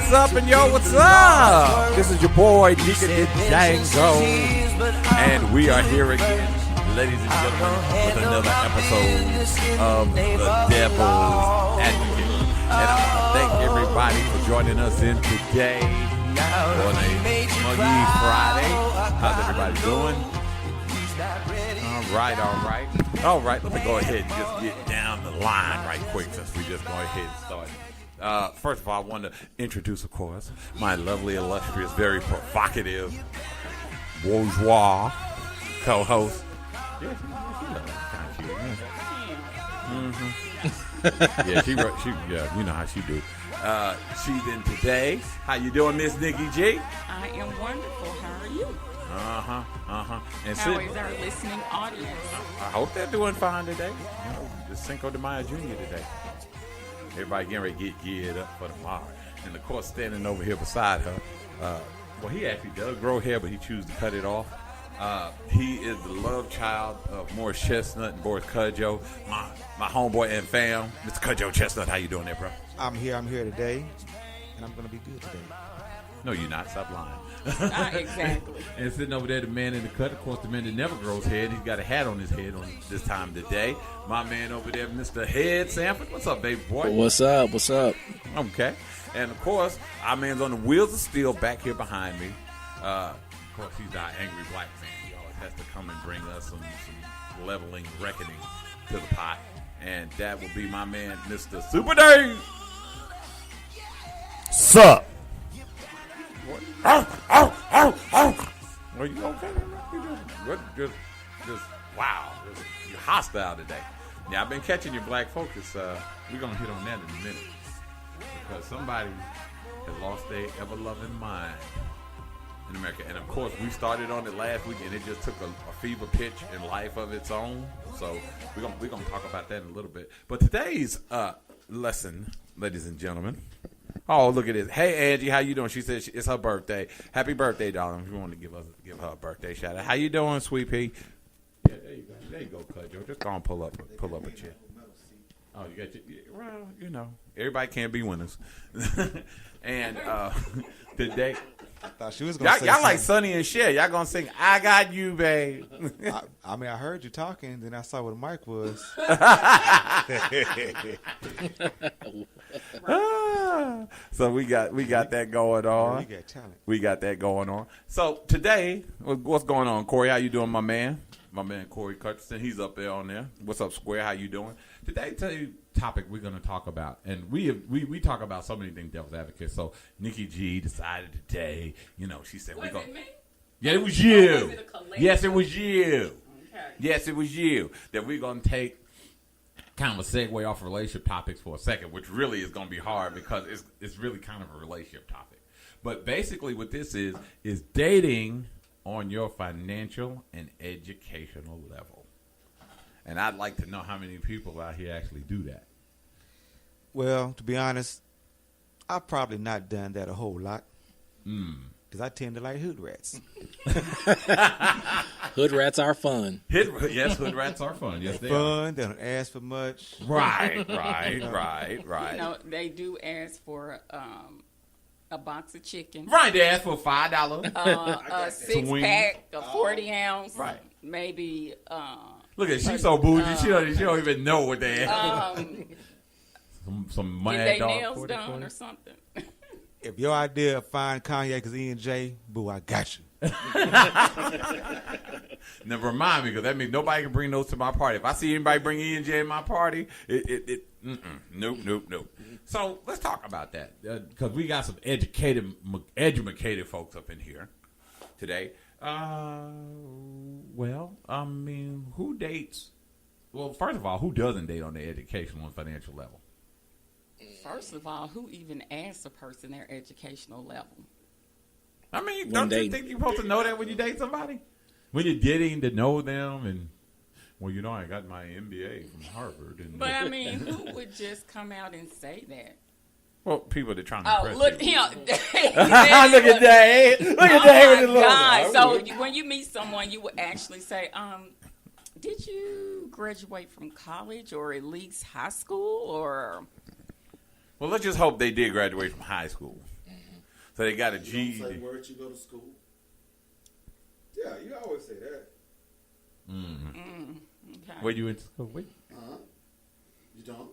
what's up, and yo, what's up? This is your boy, Deacon Django, and we are here again, ladies and gentlemen, with another episode of The Devil's Advocate. And I want to thank everybody for joining us in today on a Muggy Friday. How's everybody doing? All right. Let me go ahead and just get down the line right quick since we just go ahead and start. First of all, I want to introduce, of course, my lovely, illustrious, very provocative, bourgeois co-host. Yeah, she looks kind of cute. Yeah, you know how she do. She's in today. How you doing, Miss Nikki G? I am wonderful. How are you? And how is our listening audience? I hope they're doing fine today. You know, just Cinco de Mayo Jr. today. Everybody getting ready to get geared up for tomorrow. And, of course, standing over here beside her, well, he actually does grow hair, but he chooses to cut it off. He is the love child of Morris Chestnut and Boris Cudjoe, my homeboy and fam. Mr. Cudjoe Chestnut, how you doing there, bro? I'm here today, and I'm going to be good today. No, you're not. Stop lying. Exactly. And sitting over there, the man in the cut, of course, the man that never grows hair. He's got a hat on his head on this time today. My man over there, Mr. Head Sanford. What's up, baby boy? What's up? Okay. And, of course, our man's on the wheels of steel back here behind me. Of course, he's our angry black man. He always has to come and bring us some leveling, reckoning to the pot. And that will be my man, Mr. Super Dave. Sup? Are you okay? Just wow. You're hostile today. Yeah, I've been catching your black focus. We're going to hit on that in a minute. Because somebody has lost their ever-loving mind in America. And, of course, we started on it last week, and it just took a fever pitch in life of its own. So we're gonna talk about that in a little bit. But today's lesson, ladies and gentlemen. Oh, look at this. Hey, Angie, how you doing? She said it's her birthday. Happy birthday, darling. If you want to give her a birthday shout out. How you doing, Sweet Pea? Yeah, there you go, Cudjoe. Just go and pull up a chair. Oh, you got well, you know, everybody can't be winners. And today, I thought she was gonna say y'all like Sonny and Cher. Y'all gonna sing "I Got You, Babe." I mean, I heard you talking, then I saw what the mic was. So we got that going on. You got talent. We got that going on. So today, what's going on, Corey? How you doing, my man? My man Corey Cutcherson, he's up there on there. What's up, Square? How you doing? Today, tell you topic we're going to talk about, and we talk about so many things, Devil's Advocate. So Nikki G decided today, you know, she said we're going. Yeah, it was you. Was it a yes, it was you. Okay. Yes, it was you. That we're going to take kind of a segue off relationship topics for a second, which really is going to be hard because it's really kind of a relationship topic. But basically, what this is dating on your financial and educational level. And I'd like to know how many people out here actually do that. Well, to be honest, I've probably not done that a whole lot. Because I tend to like hood rats. Hood rats are fun. Yes, hood rats are fun. Yes, they are. They don't ask for much. Right. You know, they do ask for a box of chicken. Right, they ask for $5. A 6-pack, a 40-ounce. Right. Maybe. Look at she's so bougie. She don't even know what they ask. Some Get mad they dog. nails 40, done 40. or something. If your idea of find Kanye because E&J, boo, I got you. Now remind me, because that means nobody can bring those to my party. If I see anybody bring E&J in my party, nope. So let's talk about that, because we got some educated folks up in here today. Well, I mean, who dates? Well, first of all, who doesn't date on the educational and financial level? First of all, who even asks a person their educational level? I mean, don't you think you're supposed to know that when you date somebody? When you're getting to know them and, well, you know, I got my MBA from Harvard. But, I mean, who would just come out and say that? Well, people that are trying to impress look you. him. Look at Dave. Look at Dave. Oh, my God. So when you meet someone, you would actually say, did you graduate from college or at least high school or... Well, let's just hope they did graduate from high school. So they got a You GED. don't say where'd you go to school? Yeah, you always say that. Okay. Where you went to school? Wait. You don't?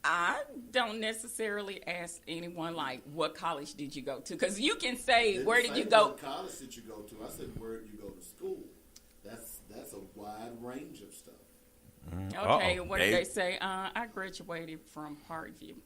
I don't necessarily ask anyone like, what college did you go to? Because you can say, Didn't where did say you go? What college did you go to? I said, where did you go to school? That's a wide range of stuff. Okay, Uh-oh. what did they say? I graduated from Parkview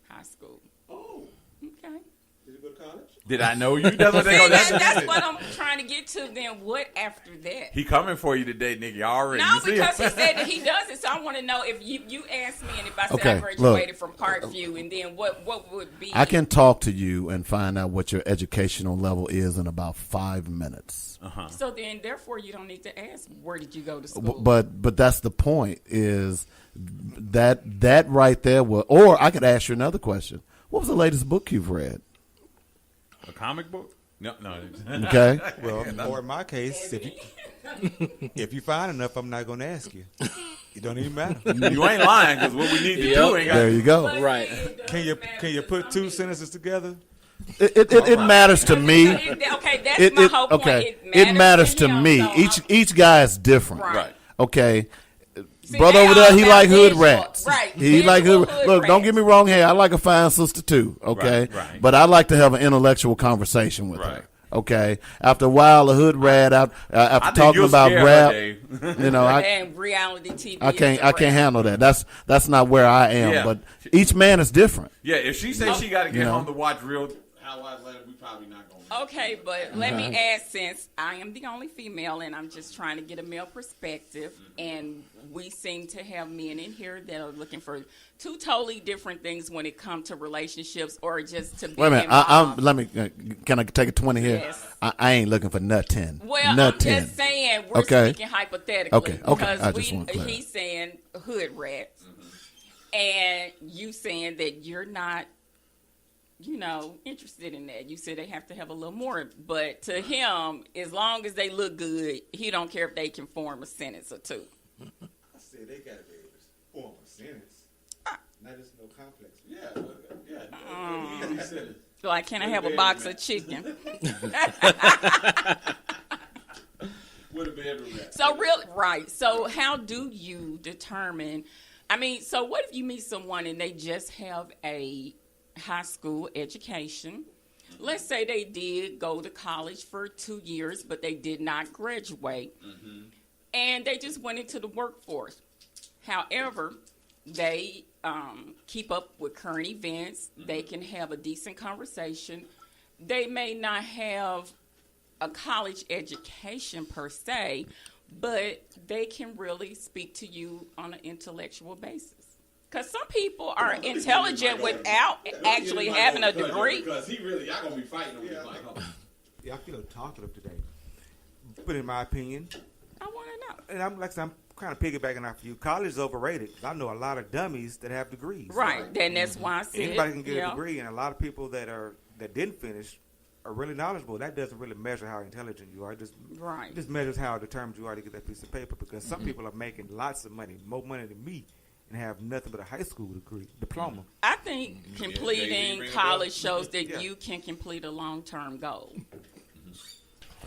High School. Oh, Okay. Did you go to college? Did I know you? That's what they See, go. that's what I'm trying to get to. Then what after that? He coming for you today, nigga. Already. No, You see because him? he said that he does it. So I want to know if you asked me and if I said Okay, I graduated from Parkview, and then what would be? I can talk to you and find out what your educational level is in about 5 minutes. So then, therefore, you don't need to ask where did you go to school. But that's the point. Is that right there? Or I could ask you another question. What was the latest book you've read? A comic book? No. Okay. Well, or in my case, if you find enough, I'm not going to ask you. It don't even matter. You ain't lying because what we need to do ain't got. There you go. But Right. see, it Can you put two sentences together? It matters to me. Okay, that's my whole point. Okay. It matters to him, me. so Each guy is different. Right. Okay. See, Brother they over there, all he about like hood visual. rats. Right. He like Visual hood. Look, rats. don't get me wrong. Hey, I like a fine sister too. Okay, Right. but I like to have an intellectual conversation with Right. her. Okay. After a while, a hood rat I after think talking you'll about scare her, rap, Dave. you know, And reality TV. I is can't a rap. handle that. That's not where I am. Yeah. But each man is different. Yeah, if she says she got to get know. home to watch Real Housewives later, we probably not going to. Okay, but let me add, since I am the only female and I'm just trying to get a male perspective, and we seem to have men in here that are looking for two totally different things when it comes to relationships or just to be Wait a minute. involved. Let me. Can I take a 20 here? Yes. I ain't looking for nothing. Well, nothing. I'm just saying we're Okay. speaking hypothetically. Okay, okay. Because I just want clarity. he's saying hood rats, and you saying that you're not, interested in that. You said they have to have a little more, but to him, as long as they look good, he don't care if they can form a sentence or two. I said they got to be able to form a sentence. Not just no complex. Yeah. Like, can I have a box of chicken? With a bedroom at. So right. So how do you determine? I mean, so what if you meet someone and they just have a high school education? Let's say they did go to college for 2 years, but they did not graduate, and they just went into the workforce. However, they keep up with current events. They can have a decent conversation. They may not have a college education per se, but they can really speak to you on an intellectual basis. Because some people are intelligent without actually having a degree. Because y'all going to be fighting over this like, Yeah, I feel talkative today. But in my opinion, I want to know. and I'm kind of piggybacking off you. College is overrated. I know a lot of dummies that have degrees. Right. Then that's why I said Anybody can get a degree, and a lot of people that didn't finish are really knowledgeable. That doesn't really measure how intelligent you are. It just measures how determined you are to get that piece of paper. Because some people are making lots of money, more money than me, and have nothing but a high school diploma. I think completing ring a college shows that Yeah. you can complete a long-term goal.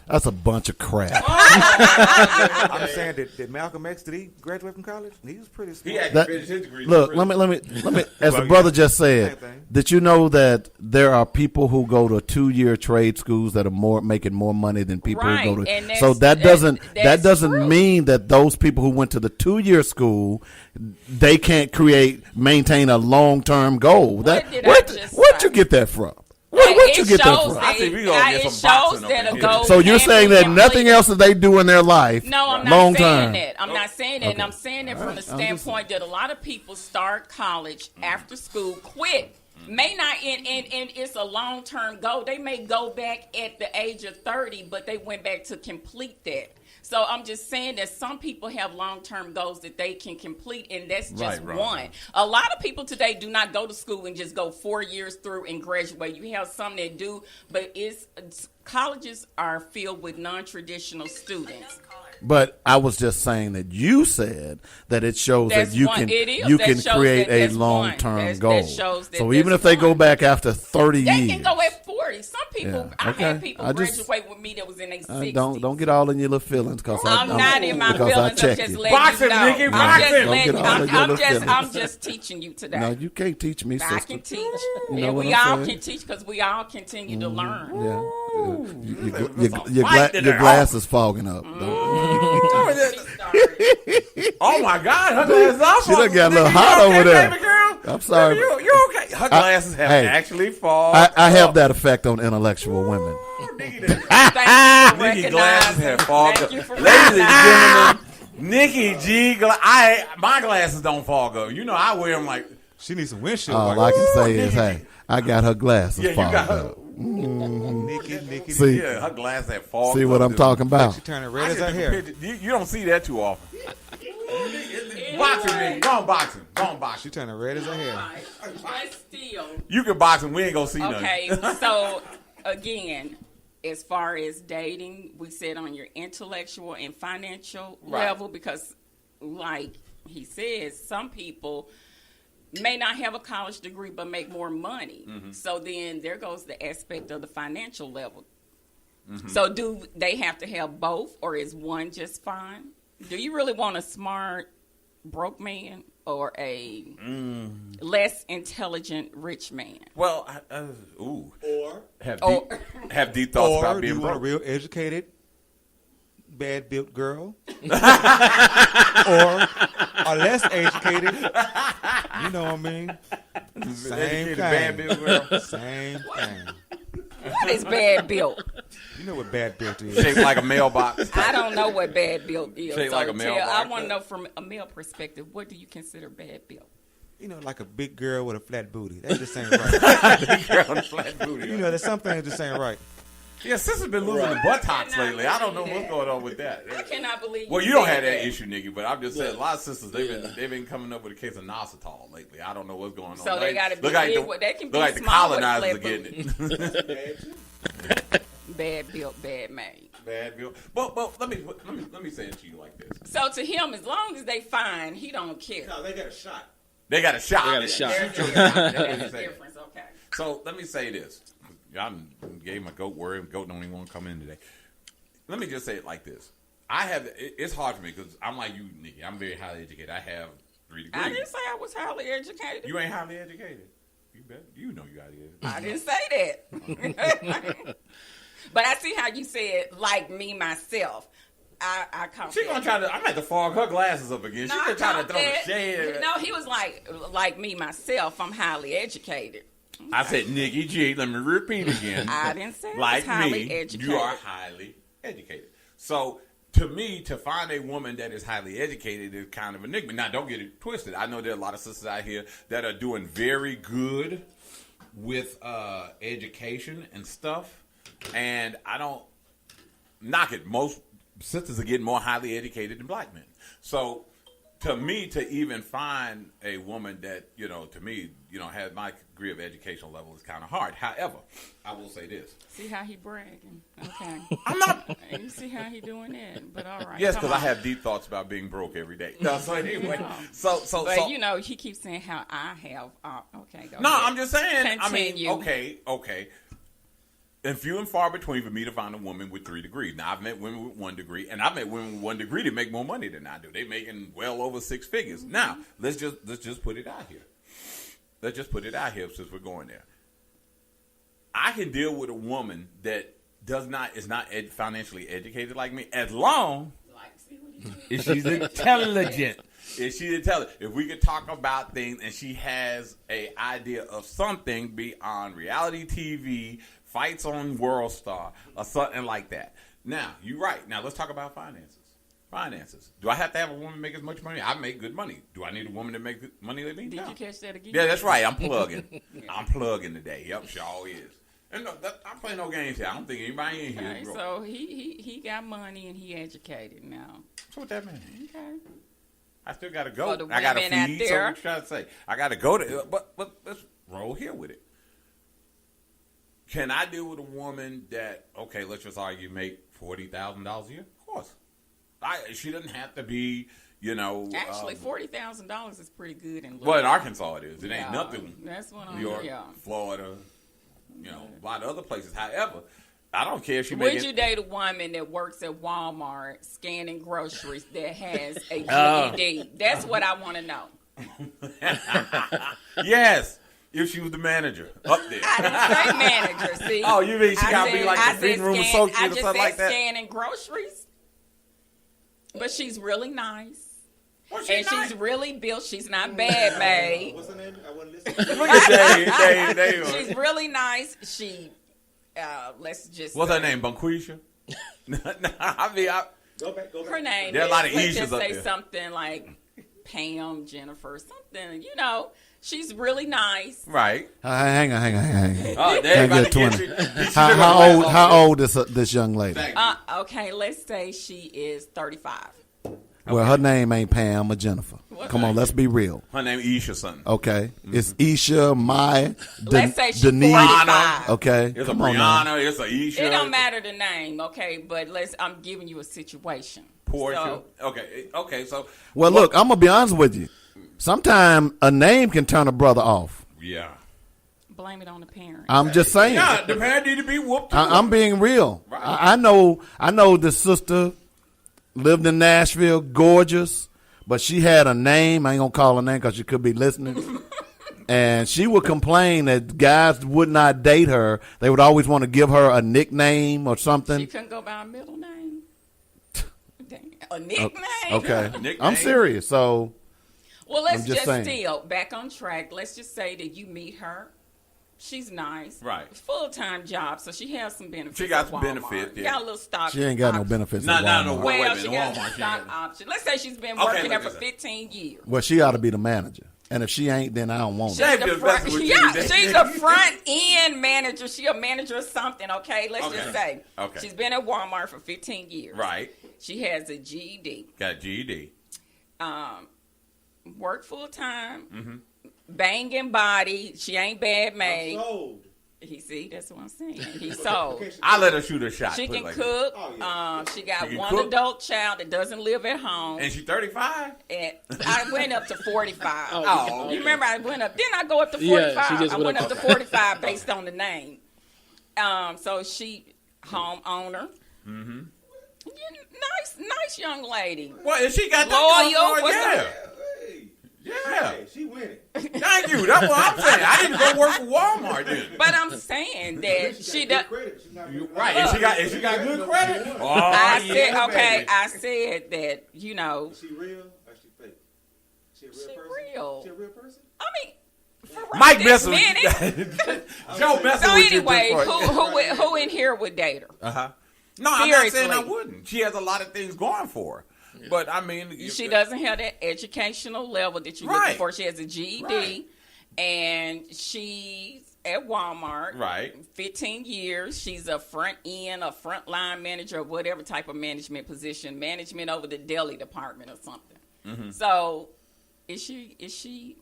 That's a bunch of crap. I'm saying that Malcolm X, did he graduate from college? He was pretty smart. He had to That- finish his degree. Look, let me. As the brother just said, Same thing. did you know that there are people who go to 2-year trade schools that are making more money than people Right, who go to? and So that doesn't that's true. mean that those people who went to the 2-year school, they can't maintain a long-term goal. What did I Where'd just you say? get that from? Where'd you get that shows from? that I think we gonna get it some boxing shows up that in a here. goal So you're can saying be that completed. nothing else that they do in their life, No, I'm not long saying term. that. I'm not saying that. And I'm saying that from the standpoint that a lot of people start college after school, quit. May not, and it's a long-term goal. They may go back at the age of 30, but they went back to complete that. So I'm just saying that some people have long-term goals that they can complete, and that's just Right. one. A lot of people today do not go to school and just go 4 years through and graduate. You have some that do, but colleges are filled with non-traditional students. But I was just saying that you said that it shows That's that you one- can it is. you That can shows create that a that's one. long term That goal. shows that So even that's if they go one. back after 30 They years, can go at 40. Some people, Yeah, I okay. had people I just- graduate with me that was in their 60s. don't get all in your little feelings because I'm not in my feelings. I'm check just you. letting Box you him, know. Nikki, I'm box just him. Don't letting. get all in your little feelings. I'm just teaching you today. No, you can't teach me, sister. I can teach, You know and what we I'm all saying? can teach because we all continue to learn. Yeah. fight Your today. glass is fogging up. Oh my God, her glasses are She done fogging. got a little Nikki, hot you over okay, there. baby girl? I'm sorry. You okay? Her glasses have hey, actually fogged. I have up. that effect on intellectual women. Thank you for Nikki recognizing. glasses have fogged Thank up. you for Ladies and recognizing. gentlemen, Nikki G, my glasses don't fog up. You know I wear them like. She needs some windshield. All I can say is, hey, I got her glasses Yeah, you fogged got her. up. Nikki. See, Yeah, her glasses have fogged see up. what I'm talking about? She turning I red as just her took a hair. picture. You don't see that too often. Boxing, Nikki. Go on, boxing. Go on, She boxing. turning red as her hair. Right. But still, You can box him. We ain't gonna see okay. nothing. So again, as far as dating, we said on your intellectual and financial Right. level, because like he says, some people may not have a college degree but make more money. Mm-hmm. So then there goes the aspect of the financial level. Mm-hmm. So do they have to have both, or is one just fine? Do you really want a smart broke man or a less intelligent rich man? Well, ooh, Or have Or- have deep thoughts Or about do being you want a broke. real educated, bad built girl? Or a less educated? You know what I mean? Same Educated, bad thing. built girl. Same thing. What is bad built? You know what bad built is. Shaped like a mailbox. I don't know what bad built is. Shaped So like a mailbox. I want to know from a male perspective, what do you consider bad built? You know, like a big girl with a flat booty. That just ain't right. Girl with a flat booty. You know, there's some things that just ain't right. Yeah, sister's been losing the buttocks lately. I don't know what's going on with that. I cannot believe. Well, you don't said have that issue, Nikki, but I'm just saying a lot of sisters they've been coming up with a case of inositol lately. I don't know what's going on. So they gotta be look like big the, with- they can look be like the small with colonizers are flat getting it. Bad built, bad made. Bad bill. But let me say it to you like this. So to him, as long as they fine, he don't care. no, they got a shot. They got a shot. They got a shot. There's a That's what difference. Okay. So let me say this. I gave my goat word. Goat don't even want to come in today. Let me just say it like this. It's hard for me because I'm like you, Nikki. I'm very highly educated. I have 3 degrees. I didn't say I was highly educated. You ain't highly educated. You bet. You know you highly educated. I didn't say that. But I see how you said, like me, myself. I caught She that. gonna try to. I'm at to fog her glasses up again. No, She I gonna try to caught throw the that. shade. No, he was like me, myself. I'm highly educated. I said, Nikki G. Let me repeat again. I didn't say I like was highly me, educated. you are highly educated. So to me, to find a woman that is highly educated is kind of an enigma. Now, don't get it twisted. I know there are a lot of sisters out here that are doing very good with education and stuff, and I don't knock it. Most sisters are getting more highly educated than black men. So to me, to even find a woman that, to me, has my degree of educational level is kind of hard. However, I will say this. See how he bragging? Okay. I'm not. You see how he doing that? But all right. Yes, come because I on. have deep thoughts about being broke every day. No, so anyway, No. so But he keeps saying how I have. Okay, go no, ahead. I'm just saying. Continue. I mean, okay. And few and far between for me to find a woman with 3 degrees. Now, I've met women with 1 degree, and I've met women with 1 degree that make more money than I do. They making well over 6 figures. Now, let's just put it out here. Let's just put it out here since we're going there. I can deal with a woman that is not financially educated like me, as long Like, see what he did? as she's intelligent. If she's intelligent, if we could talk about things and she has a idea of something beyond reality TV, fights on World Star, or something like that. Now, you're right. Now, let's talk about finances. Finances. Do I have to have a woman make as much money? I make good money. Do I need a woman to make good money like me? Did No. you catch that again? Yeah, that's right. I'm plugging. I'm plugging today. Yep, sure is. And no, I'm playing no games here. I don't think anybody in here Okay, is broke. so he got money and he educated now. So what that mean? Okay. I still got to go. For the I got to women out feed. So there. what you trying to say? I got to go to. But let's roll here with it. Can I deal with a woman that, okay, let's just argue, make $40,000 a year? Of course. She doesn't have to be, Actually, $40,000 is pretty good in. Well, in Arkansas it is. It ain't nothing. That's what New York, Florida, a lot of other places. However, I don't care if she. Would you date a woman that works at Walmart scanning groceries that has a GED? That's what I want to know. Yes. If she was the manager up there. I didn't say manager, see? Oh, you mean she got to be like the feeding room associate or something like that? I just said scanning groceries. But she's really nice. Well, she's really built. She's not bad made. What's her name? I wasn't listening. Look at Dave. She's really nice. She, let's just What's her name? Bonquisha? I mean, Go back. her name there are a lot of let's Ishas just up say there. something like Pam, Jennifer, something, She's really nice. Right. Hang on. Oh, they Can't about get to 20. get you. How old is this young lady? Okay, let's say she is 35. Well, her name ain't Pam or Jennifer. Come on, let's be real. Her name Isha something. Okay, it's Isha, Maya, Let's say she's Denise. 45. Okay, It's come a on now. Brianna. It's a Isha. It don't matter the name, okay? But I'm giving you a situation. Portia. So, Okay. So. Well, look, I'm gonna be honest with you. Sometimes a name can turn a brother off. Yeah. blame it on the parent. I'm just saying. Yeah, the parent need to be whooped. I'm being real. Right. I know the sister lived in Nashville, gorgeous, but she had a name. I ain't gonna call her name because she could be listening. And she would complain that guys would not date her. They would always want to give her a nickname or something. She couldn't go by a middle name. A nickname. Okay, Nickname. I'm serious. So, Well, let's I'm just saying. still back on track. Let's just say that you meet her. She's nice. Right. Full-time job, so she has some benefits. She got at some Walmart. benefits, yeah. Got a little stock. she ain't got no option. benefits. Nah, at nah, no, Walmart. wait a Well, minute, she got Walmart, a she stock ain't. option. Let's say she's been Okay, working there look for at that. 15 years. Well, she ought to be the manager. And if she ain't, then I don't want her. She- She's the That's front, what you yeah, did. she's a front end manager. She a manager of something, okay? Let's Okay. just say. Okay. She's been at Walmart for 15 years. Right. She has a GED. Got GED. Work full time. Mm-hmm. Banging body. She ain't bad made. Sold. That's what I'm saying. He's sold. I let her shoot a shot. She put it can like cook. Oh, yeah. She got She can one cook. adult child that doesn't live at home. that. And she 35? And I went up to 45. Oh, okay. You remember I went up. Didn't I go up to Yeah, 45? she just I went went up up to 45 based on the name. So she homeowner. Mm-hmm. Nice young lady. Well, if she got that Loyal, going for her, what's yeah. Hey, Yeah. hey, she winning. Thank you. That's what I'm saying. I didn't go work for Walmart then. But I'm saying that she does. Credit. She's not Right. If she got good credit. Oh, I yeah, said okay. baby. I said that Is she real or she fake? She a real She person? real. She a real person? I mean, for right Mike this messing minute. with Joe messing So with anyway, you. who in here would date her? Uh-huh. No, I'm not saying I Seriously. wouldn't. She has a lot of things going for her. But, I mean... She doesn't have that educational level that you're Right. looking for. She has a GED, Right. and she's at Walmart. Right. 15 years. She's a front line manager, or whatever type of management position, management over the deli department or something. Mm-hmm. So, is she?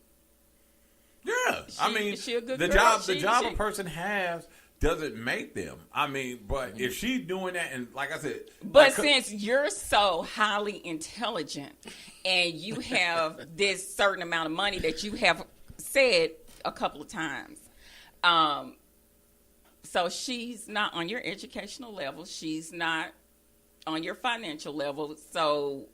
Yeah. I She- mean, is she a good the girl? job She- a person has doesn't make them. I mean, but if she's doing that, and like I said... But like, since you're so highly intelligent and you have this certain amount of money that you have said a couple of times, so she's not on your educational level. She's not on your financial level. So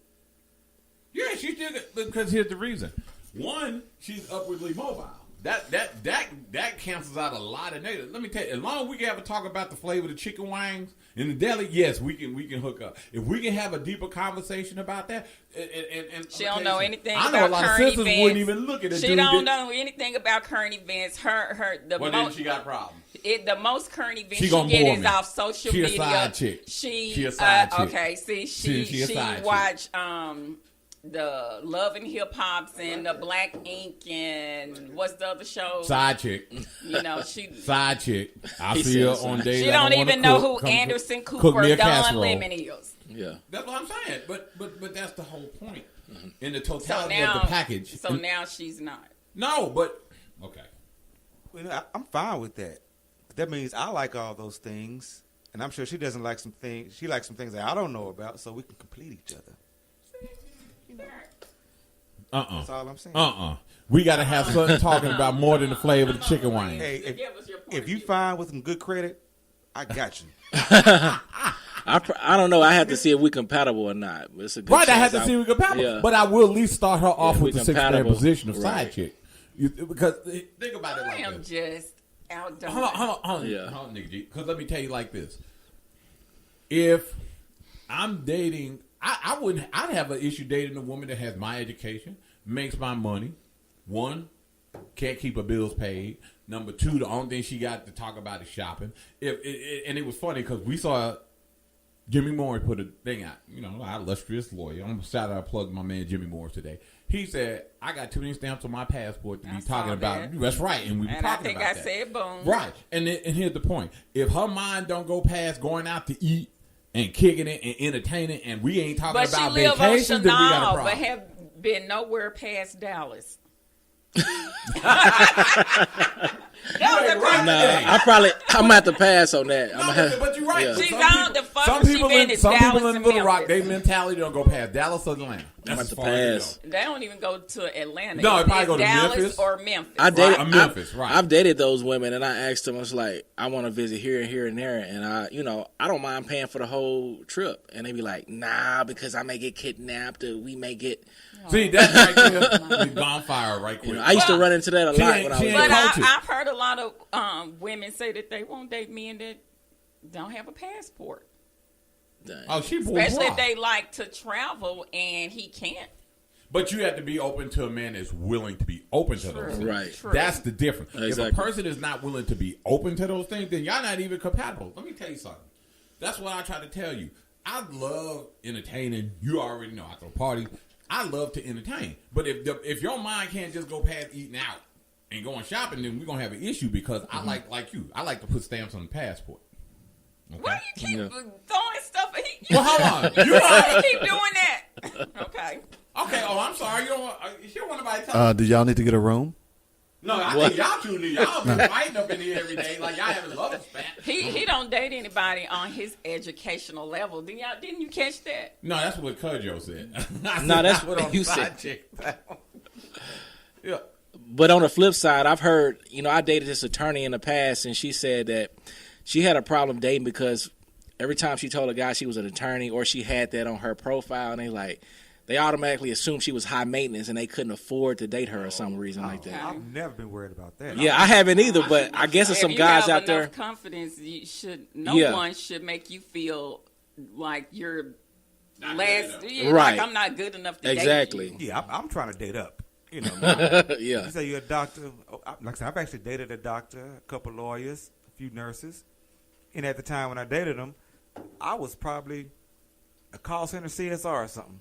Yeah, she did it because here's the reason. One, she's upwardly mobile. That cancels out a lot of negatives. Let me tell you, as long as we can have a talk about the flavor of the chicken wings in the deli, yes, we can hook up. If we can have a deeper conversation about that, and she don't know anything I about know a lot of current sisters events. wouldn't even look at it. She don't know anything about current events. Well, then she got problems. The most current event She she gonna get bore is me. off social She a media. side chick. She a side chick. Okay, see, She a she side chick. watch the Love and Hip Hops and the Black Ink and what's the other show? Side chick. You know, she Side chick. I He see her said on side. days she I don't wanna even know cook. who Come Anderson cook Cooper, me a Don casserole. Lemon is. Yeah. That's what I'm saying. But that's the whole point. In the So totality now, of the package. so now she's not. No, but okay. I'm fine with that. That means I like all those things, And I'm sure she doesn't like some things. She likes some things that I don't know about, so we can complete each other. That's all I'm saying. We got to have something talking about more than the flavor of the chicken wing. Hey, if you find with some good credit, I got you. I don't know. I have to see if we're compatible or not. It's a good Right, I chance have to see if we're compatible. Yeah. But I will at least start her off with we the 6-man compatible. position of Right. side chick. Because think about it I like am this. just outdone. Hold on, Yeah. nigga G. Because let me tell you like this: if I'm dating, I'd have an issue dating a woman that has my education, makes my money. One, can't keep her bills paid. Number two, the only thing she got to talk about is shopping. And it was funny because we saw Jimmy Moore put a thing out. You know, our illustrious lawyer. I'm shout out, plug my man Jimmy Moore today. He said, "I got too many stamps on my passport to be talking about." That's right, and we were And talking about that. I said boom. Right, and here's the point: if her mind don't go past going out to eat and kicking it and entertaining, and we ain't talking But she about live on vacations, then we got a Chanel, problem. but have been nowhere past Dallas. That was a right. Nah, I'm gonna have to pass on that. But you're right. Yeah. She's Some on people- the fuck. She been in some Dallas people in and Little Rock, Memphis. their mentality don't go past Dallas or Atlanta. I'm That's about as to far as pass. they go. They don't even go to Atlanta. No, It's they probably go to Dallas Memphis. or Memphis. I dated Memphis, right. I've dated those women, and I asked them, I was like, I want to visit here and here and there, and I don't mind paying for the whole trip, and they be like, nah, because I may get kidnapped, or we may get. See, that's right there. Bonfire right quick. I used to run into that a She lot ain't- when I she was. ain't But young. cultured. I've heard a lot of women say that they won't date men that don't have a passport. Dang. Oh, she bourgeois. Especially if they like to travel and he can't. But you have to be open to a man that's willing to be open to those things. Right. True. That's the difference. If Exactly. a person is not willing to be open to those things, then y'all not even compatible. Let me tell you something. That's what I try to tell you. I love entertaining. You already know I throw parties. I love to entertain. But if your mind can't just go past eating out and going shopping, then we're gonna have an issue because I like you. I like to put stamps on the passport. Okay? Why you keep Yeah. throwing stuff? Well, hold on. You keep doing that. Okay. Okay. Oh, I'm sorry. You don't want nobody telling. Do y'all need to get a room? No, I think y'all two need. Y'all been fighting up in here every day like y'all having love spat. He don't date anybody on his educational level. Didn't you catch that? No, that's what Cudjo said. No, that's what what you said. chick. Yeah. But on the flip side, I've heard, I dated this attorney in the past, and she said that she had a problem dating because every time she told a guy she was an attorney or she had that on her profile, and they automatically assumed she was high maintenance and they couldn't afford to date her or some reason like that. I've never been worried about that. Yeah, I haven't either, but I guess there's some if guys you have out there. enough confidence, Yeah. one should make you feel like you're Not last. good Yeah, Right. like I'm not good enough to Exactly. date you. Yeah, I'm trying to date up. Yeah. You say you're a doctor. Like I said, I've actually dated a doctor, a couple lawyers, a few nurses. And at the time when I dated them, I was probably a call center CSR or something.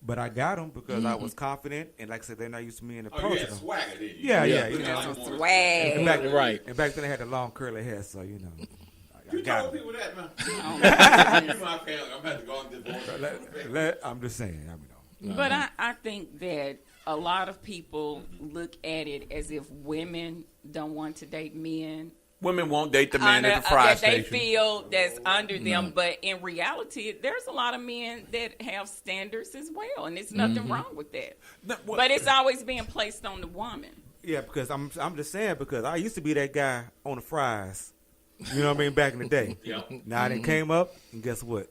But I got them because I was confident. And like I said, they're not used to me in Oh, you approaching had them. swagger, didn't you? Yeah. Yeah. You know, Swag. Right. And back then I had the long curly hair, so I You got told 'em. people that, man. Oh, You my family. I'm about to go on divorce. I'm just saying. But I think that a lot of people look at it as if women don't want to date men. Women won't date the man at the fry that they station. feel that's under them, but in reality, there's a lot of men that have standards as well, and there's nothing wrong with that. No, well- But it's always being placed on the woman. Yeah, because I'm just saying because I used to be that guy on the fries. You know what I mean? Back in the day. Yeah. Now I done came up, and guess what?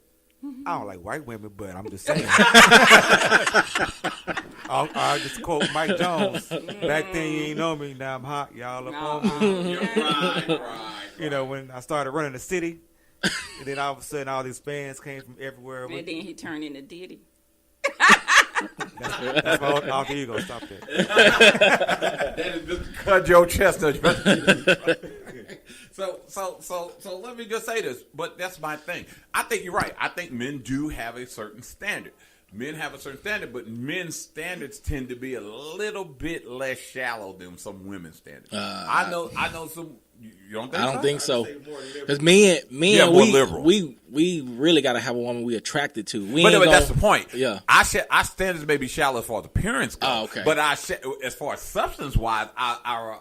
I don't like white women, but I'm just saying. I'll just quote Mike Jones. Back then you ain't know me. Now I'm hot. Y'all up on me. You're right. You know, when I started running the city, and then all of a sudden all these fans came from everywhere. And then he turned into Diddy. That's my alter ego. Stop that. That is just cut your chest. So let me just say this, but that's my thing. I think you're right. I think men do have a certain standard. Men have a certain standard, but men's standards tend to be a little bit less shallow than some women's standards. I know some. You don't think so? I don't think so. I'd say more liberal. Because men, Yeah, more liberal. we really got to have a woman we attracted to. We But ain't that's gonna- the point. Yeah. Our standards may be shallow as far as appearance goes. Oh, okay. But as far as substance wise, our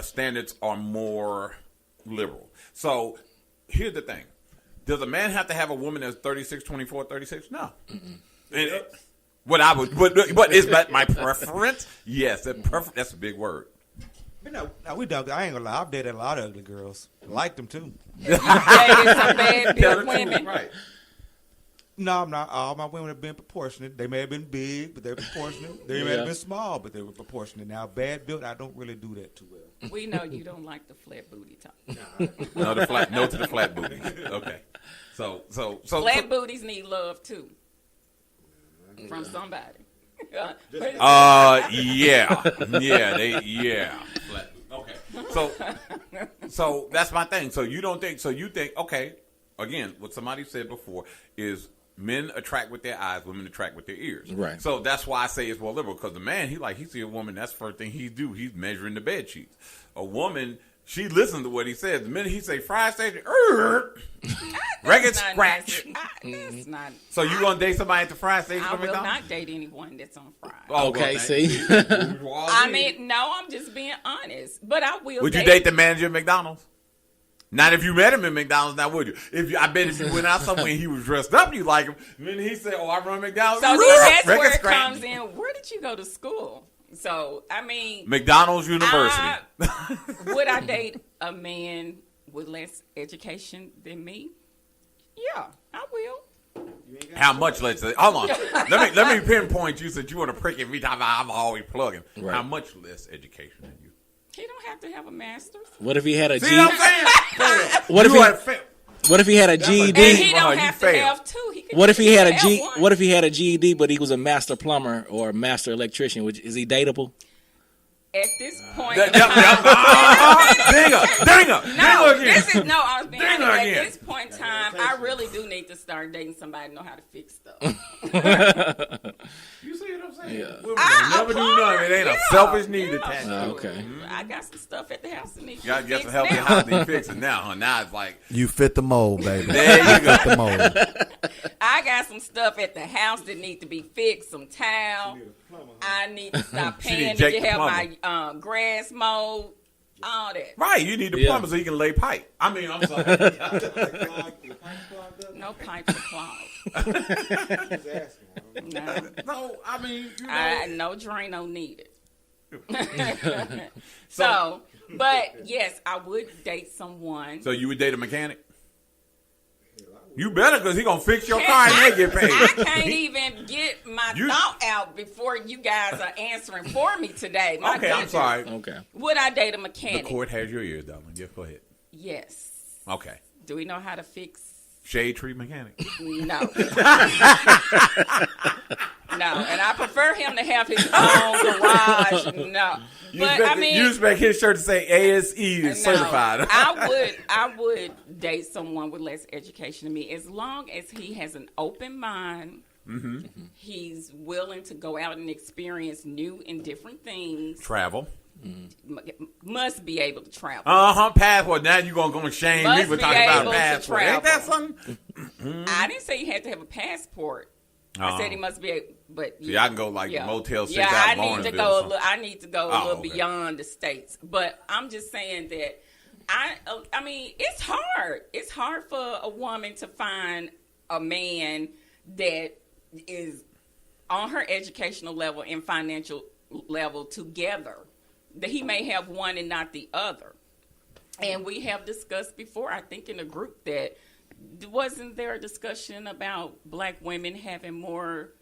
standards are more liberal. So here's the thing. Does a man have to have a woman that's 36, 24, 36? No. What I would, but is that my preference? Yes, that's a big word. But no, we don't. I ain't gonna lie. I've dated a lot of ugly girls. Liked them too. You dated some bad built women. Right. No, I'm not. All my women have been proportionate. They may have been big, but they're proportionate. They may have been small, but they were proportionate. Now, bad built, I don't really do that too well. We know you don't like the flat booty talk. No to the flat booty. Okay. So Flat booties need love too. From somebody. Okay. So that's my thing. So you think, okay, again, what somebody said before is men attract with their eyes, women attract with their ears. Right. So that's why I say it's more liberal, because the man, he see a woman, that's the first thing he do. He's measuring the bed sheets. A woman, she listens to what he says. The minute he say fried steak, record scratch. That's not. So you gonna date somebody at the fried steak? I will not date anyone that's on fried. Oh, okay, well, see. I mean, no, I'm just being honest. But I will. Would you date the manager at McDonald's? Not if you met him at McDonald's, now would you? I bet if you went out somewhere and he was dressed up, you like him. And then he said, "Oh, I run McDonald's." So that's where it comes in. Where did you go to school? So I mean, McDonald's University. Would I date a man with less education than me? Yeah, I will. How much? Let's say. Hold on. let me pinpoint you since you want to prick every time I'm always plugging. Right. How much less education than you? He don't have to have a master's. What if he had a See what I'm saying? What if he had a GED? And he don't have to have two. What if he had a What if he had a GED, but he was a master plumber or a master electrician? Is he dateable? At this point, Dinger. I was being honest. At this point in time, I really do need to start dating somebody who know how to fix stuff. You see what I'm saying? Yeah. Women never do nothing. It ain't a selfish need attached. Okay. I got some stuff at the house that needs to fix. Some help in the house need fixing now, huh? Now it's like you fit the mold, baby. There you go. Fit the mold. I got some stuff at the house that need to be fixed. Some towel. I need to stop paying to have my grass mowed. All that. Right, you need the plumber so you can lay pipe. I mean, I'm sorry. No pipes are clogged. No, I mean, no Drano needed. So, but yes, I would date someone. So you would date a mechanic? You better, because he going to fix your car and they get paid. I can't even get my thought out before you guys are answering for me today. My goodness. I'm sorry. Okay. Would I date a mechanic? The court has your ears, darling. Yes, go ahead. Yes. Okay. Do we know how to fix? Shade tree mechanic? No. No, and I prefer him to have his own garage. No. You expect his shirt to say ASE is certified. I would date someone with less education than me, as long as he has an open mind. Mm-hmm. He's willing to go out and experience new and different things. Travel. Must be able to travel. Passport. Now you're going to shame me for talking about a passport. Ain't that something? I didn't say he had to have a passport. I said he must be, but I can go Motel 6 out I need to go a little beyond the states. But I'm just saying that I mean, it's hard. It's hard for a woman to find a man that is on her educational level and financial level together. That he may have one and not the other. And we have discussed before, I think in a group, that wasn't there a discussion about black women having more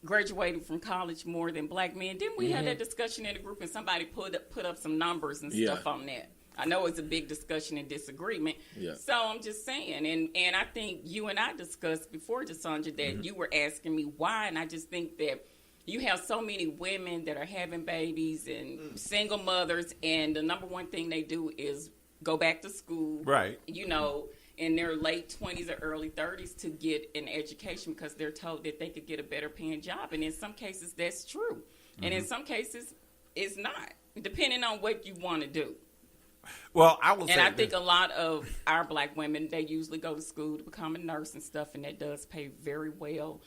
graduating from college more than black men? Didn't we have that discussion in the group, and somebody put up some numbers and stuff on that? I know it's a big discussion and disagreement. Yeah. So I'm just saying, and I think you and I discussed before, Jasandra, that you were asking me why, and I just think that you have so many women that are having babies and single mothers, and the number one thing they do is go back to school. Right. You know, in their late 20s or early 30s to get an education because they're told that they could get a better paying job. And in some cases, that's true. And in some cases, it's not, depending on what you want to do. Well, I will say, and I think a lot of our black women, they usually go to school to become a nurse and stuff, and that does pay very well.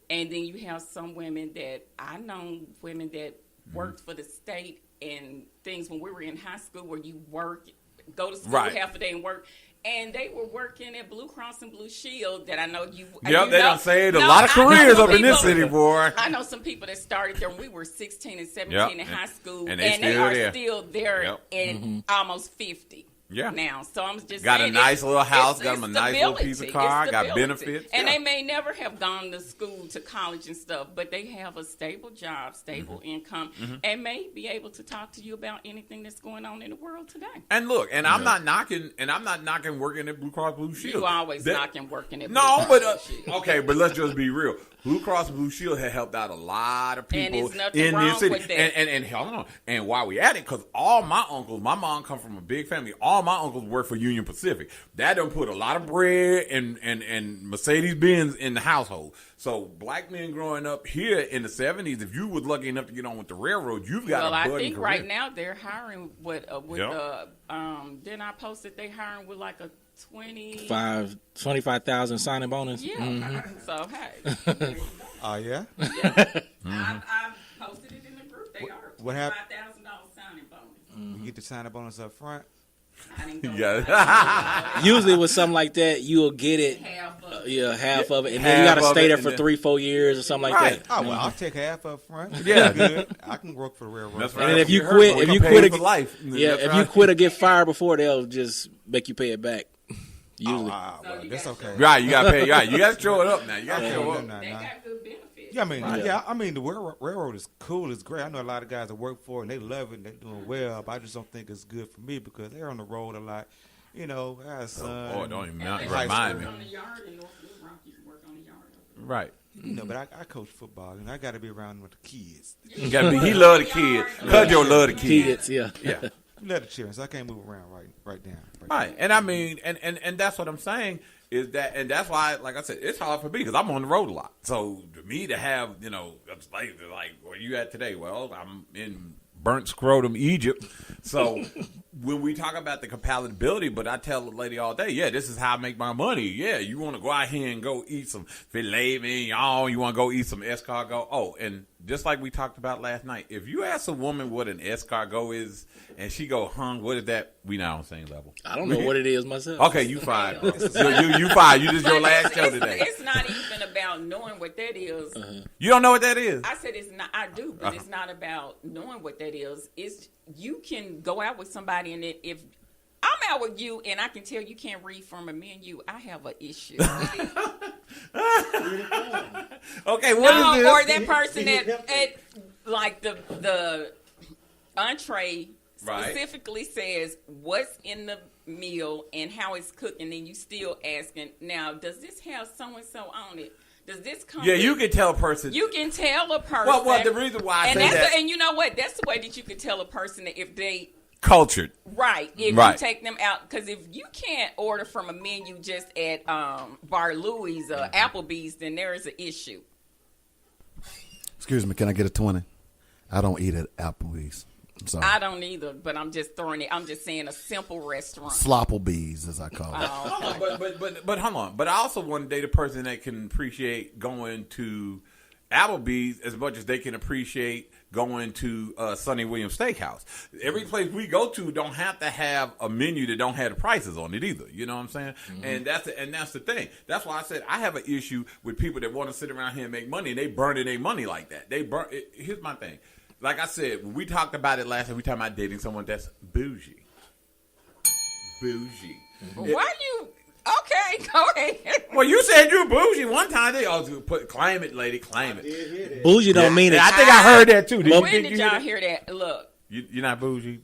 And then you have some women that I know women that worked for the state and things when we were in high school where you work go to school Right. half a day and work. And they were working at Blue Cross and Blue Shield that I know you. Yep, they done saved a No, lot of I know careers some up in this people- city, boy. I know some people that started there when we were 16 and 17 Yep. in high school, And and they they still are there. still there Yep. in almost 50. Yeah. Now, so I'm just Got a saying nice it's- little house, it's- got it's them a nice little piece of stability. car, It's got stability. benefits. And Yeah. they may never have gone to school, to college and stuff, but they have a stable job, stable Mm-hmm. income, and may be able to talk to you about anything that's going on in the world today. And look, and I'm not knocking working at Blue Cross Blue Shield. You always That- knocking working at No, Blue but Cross Blue Shield. okay, but let's just be real. Blue Cross Blue Shield had helped out a lot of And people there's nothing in wrong this city. with that. And hold on. And while we at it, because all my uncles, my mom come from a big family. All my uncles work for Union Pacific. That done put a lot of bread and Mercedes Benz in the household. So black men growing up here in the 70s, if you was lucky enough to get on with the railroad, you've got Well, a I budding think career. right now they're hiring with Yep. then I posted they hiring with like a 20 25,000 signing bonus. Yeah. So hey. Oh, yeah? I posted it in the group. They are What hap- $5,000 signing bonus. You get the sign-up bonus up front. I didn't go Yeah. Usually with something like that, you'll get it, half of half of it, and then you Half got to of stay it, there and for then- 3-4 years or something like Right. that. Oh, well, I'll take half up front. Yeah. Good. I can work for the railroad. That's And then if you heard, quit, we if gonna you pay quit for ag- life. Yeah, That's if right. you quit or get fired before, they'll just make you pay it back. Usually. Well, that's okay. Right, you gotta pay. Right, you gotta show it up now. You gotta show up. Nah. they got good benefits. Yeah, I mean, the railroad is cool. It's great. I know a lot of guys that work for it, and they love it, and they're doing well, but I just don't think it's good for me because they're on the road a lot. You know, I got a son. Oh, don't even They remind me. work on the yard in North Little Rock. You can work on the yard. Right. You know, but I coach football, and I got to be around with the kids. You gotta be, he love the kids. Cudjo love the kids. Kids, yeah. Yeah. Let the children, so I can't move around right down. Right. And I mean, and that's what I'm saying is that, and that's why, like I said, it's hard for me because I'm on the road a lot. So to me to have, it's like where you at today? Well, I'm in burnt scrotum Egypt. So when we talk about the compatibility, but I tell the lady all day, yeah, this is how I make my money. Yeah, you want to go out here and go eat some filet mignon, you want to go eat some escargot. Oh, and just like we talked about last night, if you ask a woman what an escargot is and she go, what is that? We not on the same level. I don't know what it is myself. Okay, you fired. you fired. You just your last show today. It's not even about knowing what that is. You don't know what that is? I said it's not. I do, but it's not about knowing what that is. It's you can go out with somebody, and if I'm out with you, and I can tell you can't read from a menu, I have an issue. Okay, what is this? Or that person at like the entree Right. specifically says what's in the meal and how it's cooked, and then you still asking, now does this have so and so on it? Does this come? Yeah, with, you can tell a person. You can tell a person. Well, the reason why I and say that's that, and you know what? That's the way that you can tell a person that if they cultured. right, if Right. you take them out, because if you can't order from a menu just at Bar Louie's or Applebee's, then there is an issue. Excuse me, can I get a 20? I don't eat at Applebee's. I'm sorry. I don't either, but I'm just throwing it. I'm just saying a simple restaurant. Slopplebees, as I call it. But hold on. But I also want to date a person that can appreciate going to Applebee's as much as they can appreciate going to Sonny Williams Steakhouse. Every place we go to don't have to have a menu that don't have the prices on it either. You know what I'm saying? Mm-hmm. And that's the thing. That's why I said I have an issue with people that want to sit around here and make money and they burning their money like that. Here's my thing. Like I said, when we talked about it last time, we talked about dating someone that's bougie. Bougie. Why you? Okay, go ahead. Well, you said you were bougie one time. They always put claim it, lady, claim it. Bougie don't mean I it. think I heard that too. When did y'all hear that? Look, You're not bougie,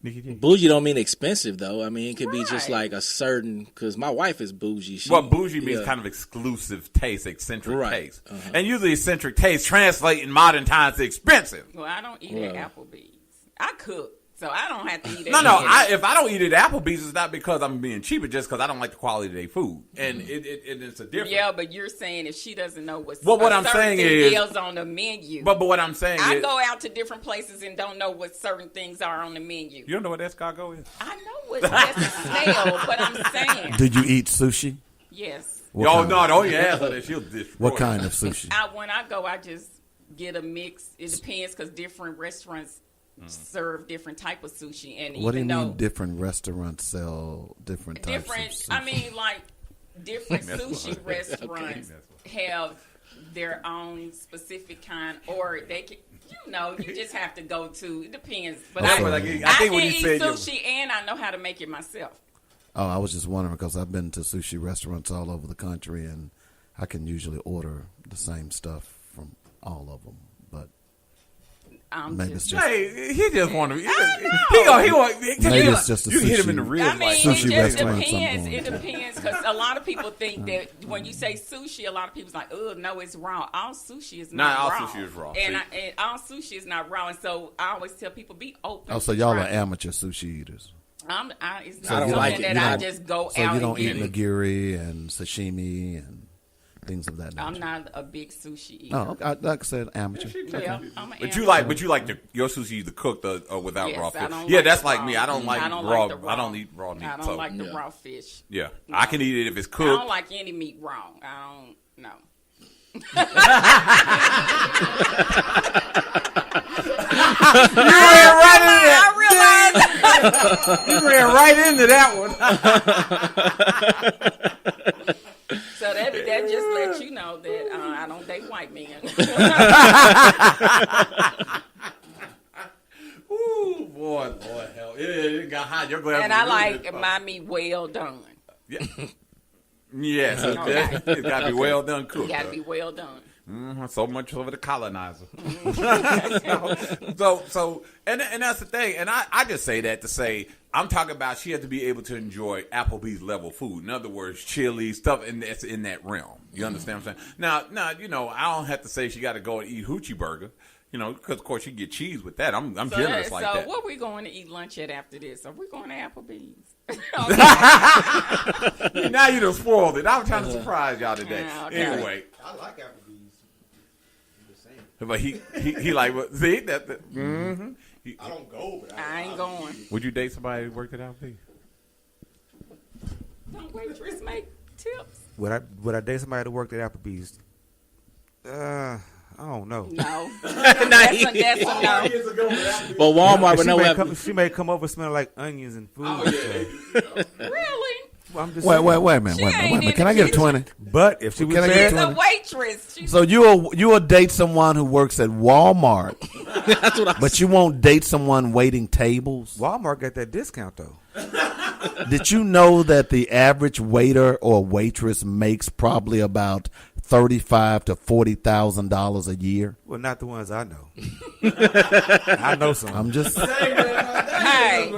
Nikki G? Bougie don't mean expensive though. I mean, it could be just Right. like a certain. Because my wife is bougie. Well, bougie means yeah. kind of exclusive taste, eccentric Right. taste. And usually eccentric taste translate in modern times to expensive. well, I don't eat at Applebee's. I cook, so I don't have to eat. No, at if I don't eat at Applebee's, it's not because I'm being cheap, it's just because I don't like the quality of their food. And it's a difference. Yeah, but you're saying if she doesn't know what's Well, what I'm saying is- on the menu. But what I'm saying I is, go out to different places and don't know what certain things are on the menu. you don't know what escargot is? I know what that's a smell, but I'm saying Do you eat sushi? yes. What Oh, kind? no, don't you ask her that. She'll destroy What it. kind of sushi? When I go, I just get a mix. It depends because different restaurants serve different type of sushi. And What do you even mean though different restaurants sell different types of sushi? I mean, like different That's sushi what- restaurants Okay. have their own specific kind, or they can. You just have to go to. It depends, but Okay. I think can when you eat said sushi and I know how to make it myself. Oh, I was just wondering because I've been to sushi restaurants all over the country, and I can usually order the same stuff from all of them. But maybe it's just Hey, he just want to. He know. want. Maybe it's just a you hit him in the sushi- ribs. I mean, like, it Sushi just restaurants I'm depends. going It to. depends because a lot of people think that when you say sushi, a lot of people's like, "Oh, no, it's raw." All sushi is not all raw. sushi is raw. and, See? and all sushi is not raw. And so I always tell people, be open. oh, so to y'all are trying. amateur sushi eaters. It's So not you something don't- that you I don't- just go So out you don't and eat get. nigiri and sashimi and things of that nature. I'm not a big sushi eater. No, like I said, amateur. Well, I'm an But you amateur. like your sushi either cooked or without Yes, raw I fish. don't Yeah, like that's the like raw. me. I don't like I don't raw. like the raw. I don't eat raw meat. I don't so like the raw fish. yeah, I can eat it if it's I cooked. don't like any meat raw. I don't know. You ran right into that one. So that just lets you know that I don't date white men. Ooh, boy, hell, it got hot. You're glad. And I like my meat well done. Yeah. Yes, Okay. it's got to be well done cooked. It got to be well done. So much for the colonizer. so, and that's the thing. And I just say that to say I'm talking about she had to be able to enjoy Applebee's level food. In other words, chili stuff, and that's in that realm. You understand what I'm saying? Now, I don't have to say she got to go and eat Hoochie Burger. Because of course you get cheese with that. I'm generous like that. So what we going to eat lunch at after this? Are we going to Applebee's? Now you done spoiled it. I'm trying to surprise y'all today. Yeah, okay. Anyway, I like Applebee's. I'm just saying. but he like what? See that? I don't go, but I ain't going. Would you date somebody who worked at Applebee's? Don't waitress make tips? Would I date somebody that worked at Applebee's? I don't know. No. That's a no. But Walmart would She know may, what. come, she may come over smelling like onions and food. Really? Well, I'm just Wait saying. a minute. She ain't in Can the I get a kitchen. 20? But if she was Can I get there, She's a 20? waitress. She's So you'll date someone who works at Walmart, That's what I but you won't date someone waiting tables? Walmart got that discount though. Did you know that the average waiter or waitress makes probably about $35,000 to $40,000 a year? Well, not the ones I know. I know some. I'm just hey,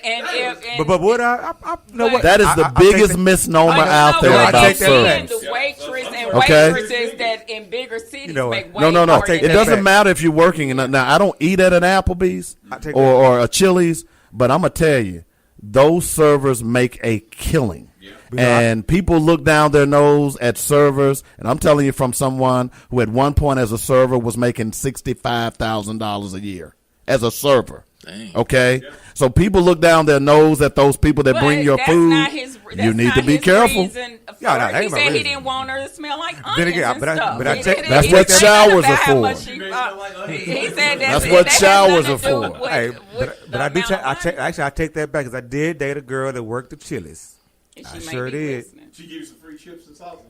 and but would I you know what? that is the I take biggest that- misnomer but you out know there what? I about take that back. service. The waitress and Okay. waitresses that in bigger cities You know what? make way No. more take It than that doesn't back. matter if you're working. Now, I don't eat at an Applebee's I take or a Chili's, but I'm going to tell you, those servers make a killing. And people look down their nose at servers, and I'm telling you from someone who at one point as a server was making $65,000 a year as a server. Dang. Okay? So people look down their nose at those people that bring your that's food. Not his, that's You need not to be his careful. reason for Yeah, no, it. that He ain't my said he reason. didn't want her to smell like Then onions again, and but I- stuff. but I He take- didn't- That's he what didn't say showers nothing are about how for. much he said That's that what has showers nothing are to do for. with- Hey, with but the I do. amount of onions. Actually, I take that back because I did date a girl that worked at Chili's. And I she may sure be did. listening. She gives you some free chips and salsa.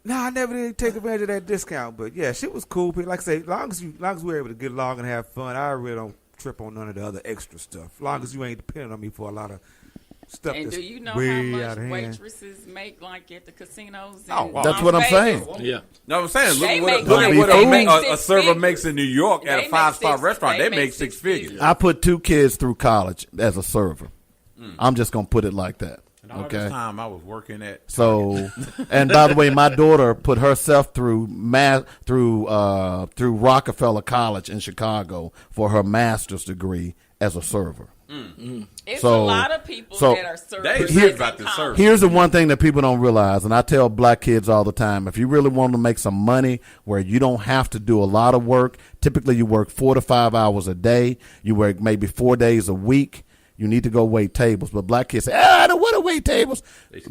No, I never did take advantage of that discount. But yeah, she was cool. Like I say, long as we were able to get along and have fun, I really don't trip on none of the other extra stuff. Long as you ain't depending on me for a lot of stuff And that's do you know way how much out of hand. waitresses make, like at the casinos? Oh, in well, That's Las what I'm Vegas? saying. Yeah. No, I'm saying They look make at like- what they make a six server figures. makes in New York They at a make 5-star six- restaurant. they They make make six 6 figures. I put 2 kids through college as a server. I'm just going to put it like that. And all Okay. this time I was working at. So, and by the way, my daughter put herself through Rockefeller College in Chicago for her master's degree as a server. It's So- a lot of people so- that are servers. They that's hear in about the college. service. Here's the one thing that people don't realize, and I tell black kids all the time, if you really want to make some money where you don't have to do a lot of work, typically you work 4 to 5 hours a day, you work maybe 4 days a week, you need to go wait tables. But black kids say, I don't want to wait tables.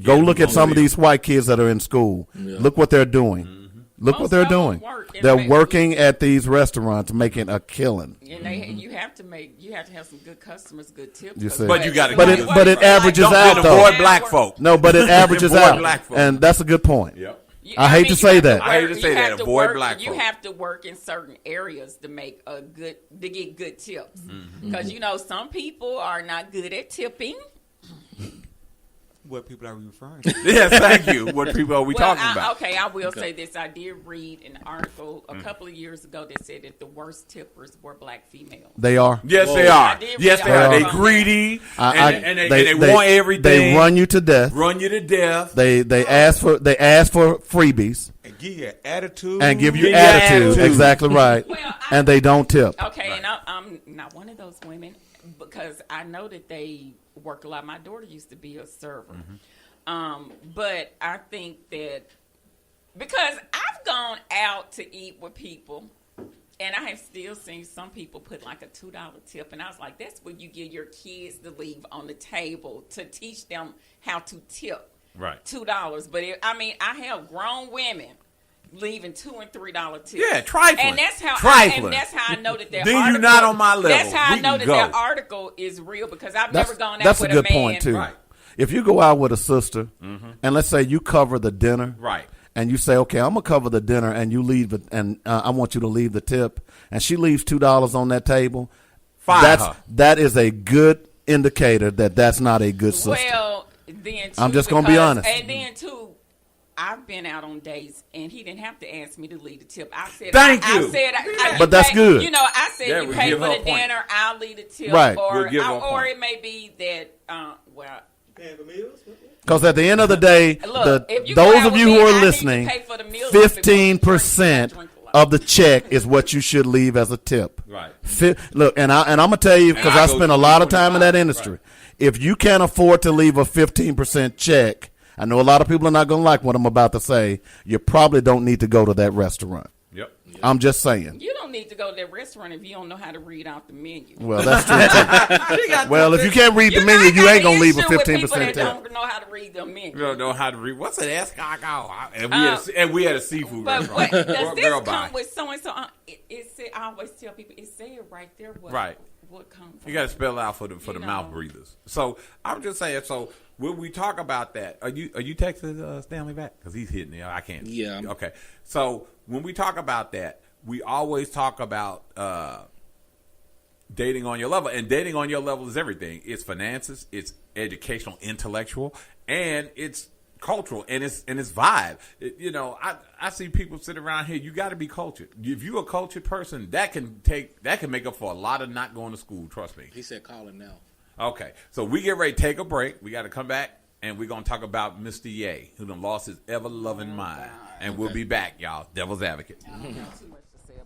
Go look at some of these white kids that are in school. Yeah. Look what they're doing. Look what they're doing. They're working at these restaurants, making a killing. And you have to have some good customers, good tips. But you got to. But it averages out though. though. Avoid black folk. No, but it averages out, and that's a good point. Yep. I hate to say that. I hate to say that. Avoid black folk. You have to work in certain areas to make to get good tips, because some people are not good at tipping. What people are we referring to? Yes, thank you. What people are we talking about? Okay, I will say this. I did read an article a couple of years ago that said that the worst tippers were black females. They are. Yes, they are. Yes, they are. They greedy and they want everything. They run you to death. Run you to death. They ask for freebies. And give you attitude. And give you attitude. Exactly right. And they don't tip. Okay, and I'm not one of those women because I know that they work a lot. My daughter used to be a server. But I think that because I've gone out to eat with people and I have still seen some people put like a $2 tip, and I was like, that's what you get your kids to leave on the table to teach them how to tip. Right. $2. But I have grown women leaving $2 and $3 tips. Yeah, trifling. And that's how I know that their then article, you're not on my level. That's how I know that their article is real, because I've never gone out with a man. That's a good point too. Right. If you go out with a sister, and let's say you cover the dinner, right, and you say, okay, I'm gonna cover the dinner, and you leave it, and I want you to leave the tip, and she leaves $2 on that table, that is a good indicator that that's not a good sister. Well, then too, I'm just gonna be honest. And then too, I've been out on dates, and he didn't have to ask me to leave the tip. I said, "Thank you." I said, but that's good. I said, you pay for the dinner, I'll leave the tip, right? Or it may be that, because at the end of the day, those of you who are listening, 15% of the check is what you should leave as a tip. Right. Look, and I'm gonna tell you, because I spent a lot of time in that industry. Right. If you can't afford to leave a 15% check, I know a lot of people are not going to like what I'm about to say. You probably don't need to go to that restaurant. Yep. I'm just saying. You don't need to go to that restaurant if you don't know how to read out the menu. Well, that's true too. Well, if you can't read the menu, you ain't going to leave a 15% tip. Don't know how to read the menu. You don't know how to read. What's an escargot? And we had a seafood restaurant. But does this come with so and so? I always tell people it said right there. What comes? You got to spell out for the mouth breathers. So I'm just saying. So when we talk about that, are you texting Stanley back? Because he's hitting it. I can't. Yeah. Okay. So when we talk about that, we always talk about dating on your level, and dating on your level is everything. It's finances, it's educational, intellectual, and it's cultural, and it's vibe. I see people sit around here. You got to be cultured. If you're a cultured person, that can make up for a lot of not going to school. Trust me. He said, "Call him now." Okay, so we get ready to take a break. We got to come back, and we're gonna talk about Mr. Ye, who done lost his ever loving mind, and we'll be back, y'all. Devil's Advocate. I don't have too much to say about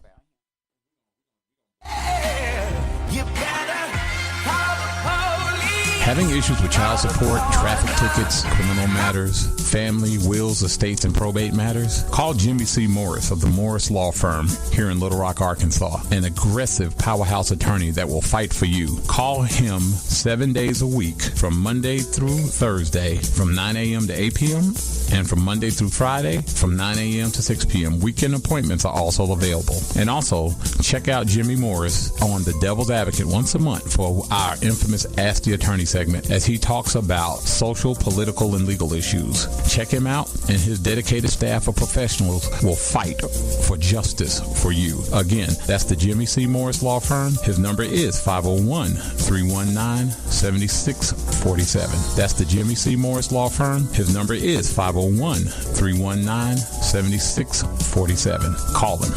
Having issues with child support, traffic tickets, criminal matters, family, wills, estates, and probate matters? Call Jimmy C. Morris of the Morris Law Firm here in Little Rock, Arkansas. An aggressive powerhouse attorney that will fight for you. Call him 7 days a week from Monday through Thursday from 9 a.m. to 8 p.m. and from Monday through Friday from 9 a.m. to 6 p.m. Weekend appointments are also available. And also, check out Jimmy Morris on The Devil's Advocate once a month for our infamous Ask the Attorney segment as he talks about social, political, and legal issues. Check him out, and his dedicated staff of professionals will fight for justice for you. Again, that's the Jimmy C. Morris Law Firm. His number is 501-319-7647. That's the Jimmy C. Morris Law Firm. His number is 501-319-7647. Call him.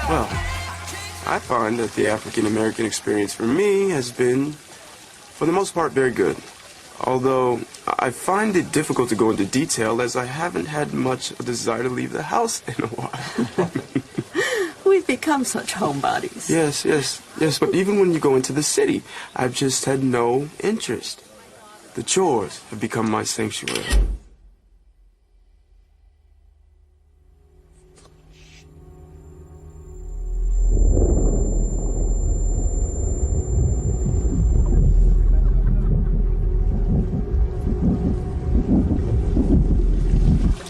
Well, I find that the African-American experience for me has been, for the most part, very good. Although, I find it difficult to go into detail as I haven't had much of a desire to leave the house in a while. We've become such homebodies. Yes, but even when you go into the city, I've just had no interest. The chores have become my sanctuary.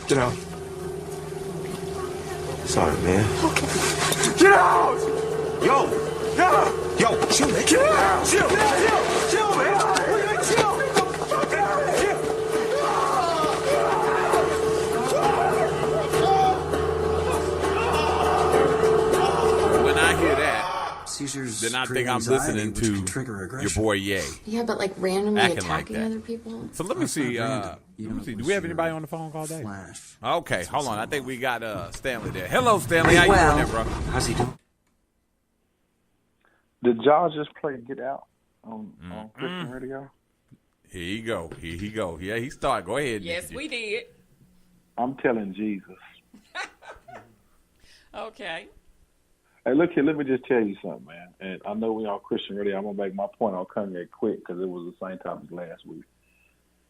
Get out. Sorry, man. Okay. Get out! Yo! Yo, chill, man. Get out! Chill, man. Chill, man. Chill. When I hear that, Seizures then I think I'm listening to your boy Ye. Yeah, but like randomly Acting attacking like that. other people. So let me see. Let me see. Do we have anybody on the phone call day? Okay, hold on. I think we got Stanley there. Hello, Stanley. How you doing there, bro? How's he doing? Did y'all just play Get Out on Christian radio? Here you go. Here he go. Yeah, he started. Go ahead. Yes, we did. I'm telling Jesus. Okay. Hey, look here. Let me just tell you something, man. And I know we on Christian radio. I'm gonna make my point on Kanye quick because it was the same topic last week.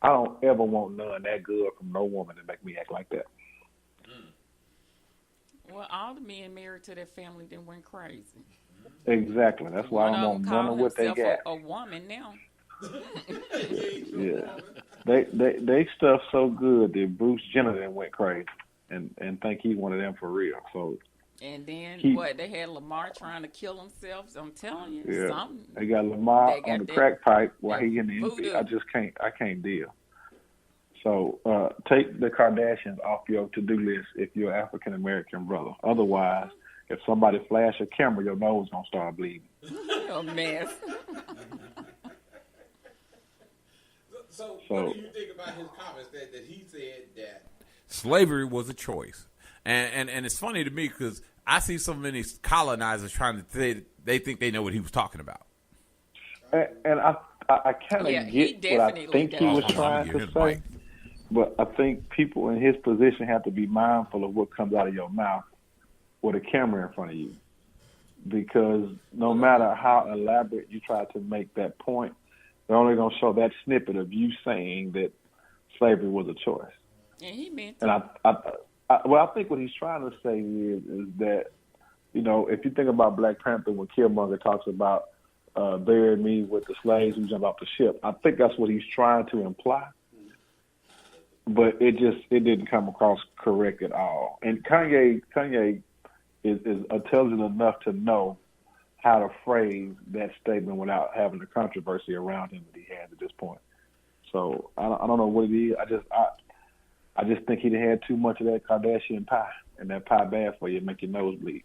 I don't ever want none that good from no woman to make me act like that. Well, all the men married to their family then went crazy. Exactly. That's why I don't want none of what they got. A woman now. Yeah. They stuff so good that Bruce Jenner then went crazy and think he's one of them for real. So. And then they had Lamar trying to kill himself. I'm telling you, something. They got Lamar on the crack pipe while he in the NBA. I can't deal. So take the Kardashians off your to-do list if you're an African American brother. Otherwise, if somebody flash a camera, your nose gonna start bleeding. A mess. So what do you think about his comments that he said that slavery was a choice? And it's funny to me because I see so many colonizers trying to say they think they know what he was talking about. And I kind of get what I think he was trying to say, but I think people in his position have to be mindful of what comes out of your mouth with a camera in front of you. Because no matter how elaborate you try to make that point, they're only going to show that snippet of you saying that slavery was a choice. And he meant and I think what he's trying to say is that, you know, if you think about Black Panther when Killmonger talks about bury me with the slaves who jump off the ship, I think that's what he's trying to imply. But it didn't come across correct at all. And Kanye is intelligent enough to know how to phrase that statement without having the controversy around him that he has at this point. So I don't know what it is. I just think he had too much of that Kardashian pie, and that pie bad for you, make your nose bleed.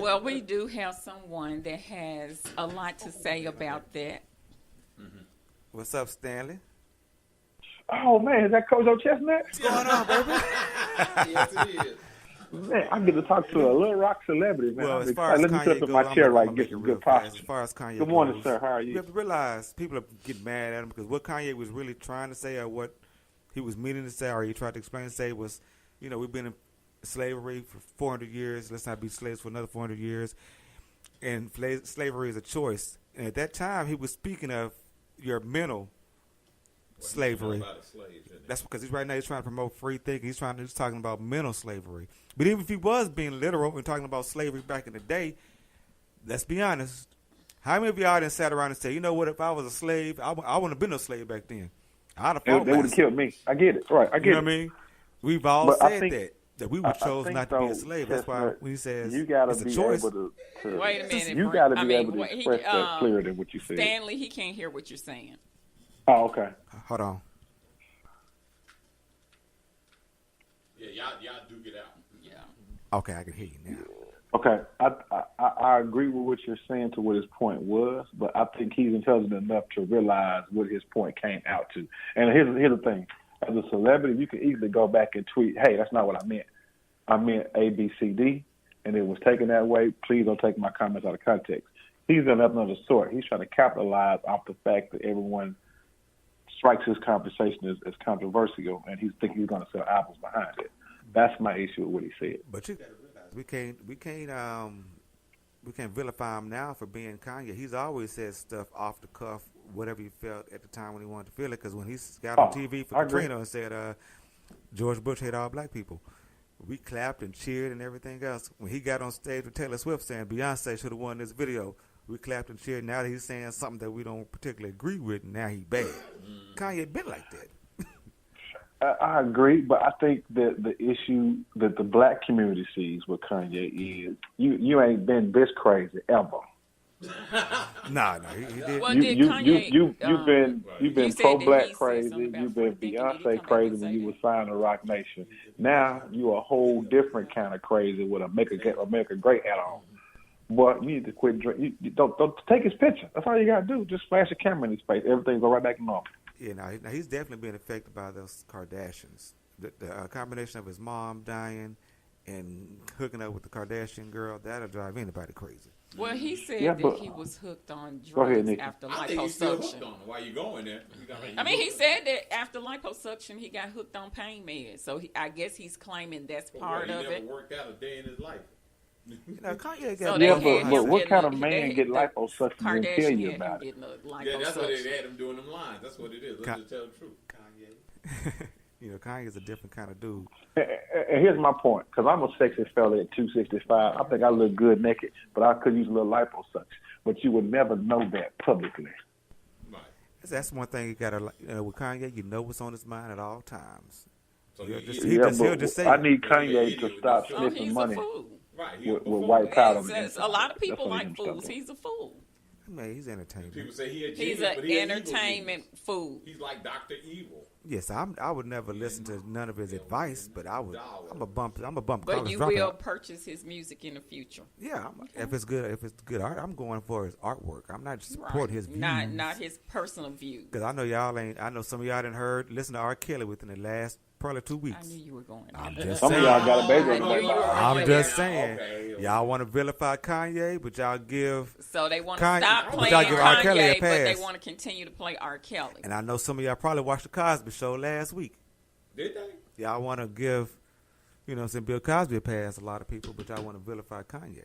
Well, we do have someone that has a lot to say about that. Mm-hmm. What's up, Stanley? Oh, man, is that Coach Chestnut? What's going on, baby? Yes, it is. Man, I get to talk to a Little Rock celebrity, man. Well, as far as let me Kanye sit up in my goes, chair I'm right gonna and make get it some real good fast. posture. As far as Kanye Good morning, goes, sir. How are you? You have to realize people are getting mad at him because what Kanye was really trying to say or what he was meaning to say or he tried to explain and say was, you know, we've been in slavery for 400 years. Let's not be slaves for another 400 years. And slavery is a choice. And at that time, he was speaking of your mental slavery. That's because he's right now he's trying to promote free thinking. He's talking about mental slavery. But even if he was being literal and talking about slavery back in the day, let's be honest. How many of y'all done sat around and said, you know what, if I was a slave, I wouldn't have been a slave back then. I'd have fought They would have killed me. I get it. Right, I get it. You know what I mean? We've all But I said think- that we would chose not to be a slave. That's why when he says it's a choice. To Wait a minute. You got to be I mean, able to express that clearer than what you said. Stanley, he can't hear what you're saying. Oh, okay. Hold on. Yeah, y'all do get out. Yeah. Okay, I can hear you now. Okay, I agree with what you're saying to what his point was, but I think he's intelligent enough to realize what his point came out to. And here's the thing: as a celebrity, you can easily go back and tweet, "Hey, that's not what I meant. I meant A, B, C, D, and it was taken that way. Please don't take my comments out of context." He's done nothing of the sort. He's trying to capitalize off the fact that everyone strikes his conversation as controversial, and he's thinking he's going to sell albums behind it. That's my issue with what he said. But you gotta realize we can't vilify him now for being Kanye. He's always said stuff off the cuff, whatever you felt at the time when he wanted to feel it. Because when he got on TV for Katrina and said George Bush hate all black people, we clapped and cheered and everything else. When he got on stage with Taylor Swift saying Beyonce should have won this video, we clapped and cheered. Now that he's saying something that we don't particularly agree with, now he bad. Kanye been like that. I agree, but I think that the issue that the black community sees with Kanye is you ain't been this crazy ever. No, he did. Well, you've been pro-black crazy. You've been Beyonce crazy when you were signed to Rock Nation. Now you a whole different kind of crazy with a Make America Great hat on. But you need to quit drinking. You don't take his picture. That's all you gotta do. Just flash a camera in his face. Everything go right back to normal. Yeah, now he's definitely being affected by those Kardashians. The combination of his mom dying and hooking up with the Kardashian girl, that'll drive anybody crazy. Well, he said that he was hooked on drugs after liposuction. Why you going there? I mean, he said that after liposuction, he got hooked on pain meds. So I guess he's claiming that's part of it. He never worked out a day in his life. Kanye got but what kind of man get liposuction and tell you about it? Yeah, that's what they had him doing them lines. That's what it is. Let's just tell the truth. Kanye. Kanye's a different kind of dude. And here's my point, because I'm a sexy fella at 265. I think I look good naked, but I could use a little liposuction. But you would never know that publicly. Right. That's one thing you gotta, with Kanye, you know what's on his mind at all times. So he'll just say, I need Kanye to stop sniffing money. With white powder. A lot of people like fools. He's a fool. Man, he's entertainment. People say he's an entertainment fool. He's like Dr. Evil. Yes, I would never listen to none of his advice, but I'm a bump. But you will purchase his music in the future. Yeah, if it's good art, I'm going for his artwork. I'm not just supporting his views. Not his personal view. Because I know y'all ain't. I know some of y'all didn't listen to R. Kelly within the last probably 2 weeks. I knew you were going. I'm just some saying. of y'all got a baby. I'm just saying. Okay. Y'all want to vilify Kanye, but y'all give. So they want to stop playing Kanye, but they want to continue to play R. Kelly. And I know some of y'all probably watched the Cosby Show last week. Did they? Y'all want to give, Bill Cosby a pass, a lot of people, but y'all want to vilify Kanye.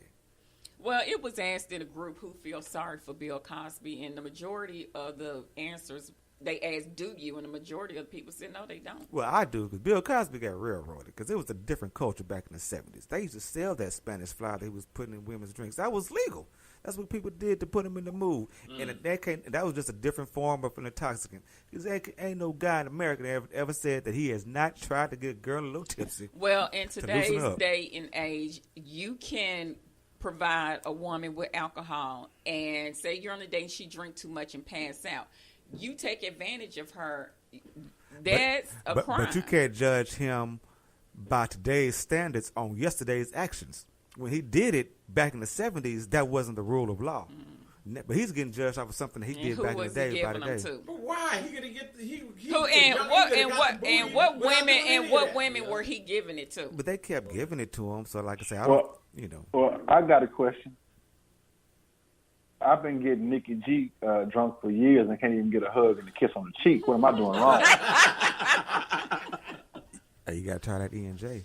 Well, it was asked in a group who feels sorry for Bill Cosby, and the majority of the answers, they asked, do you? And the majority of the people said, no, they don't. Well, I do, because Bill Cosby got railroaded, because it was a different culture back in the 70s. They used to sell that Spanish fly that he was putting in women's drinks. That was legal. That's what people did to put him in the mood. And that was just a different form of an intoxicant. Because ain't no guy in America that ever said that he has not tried to get a girl a little tipsy. Well, in today's day and age, you can provide a woman with alcohol and say you're on a date and she drink too much and pass out. You take advantage of her. That's a crime. But you can't judge him by today's standards on yesterday's actions. When he did it back in the 70s, that wasn't the rule of law. But he's getting judged off of something that he did back in the day. But why? He gonna get what women were he giving it to? But they kept giving it to him. So, like I say, Well, I got a question. I've been getting Nikki G drunk for years and can't even get a hug and a kiss on the cheek. What am I doing wrong? Hey, you gotta try that E&J.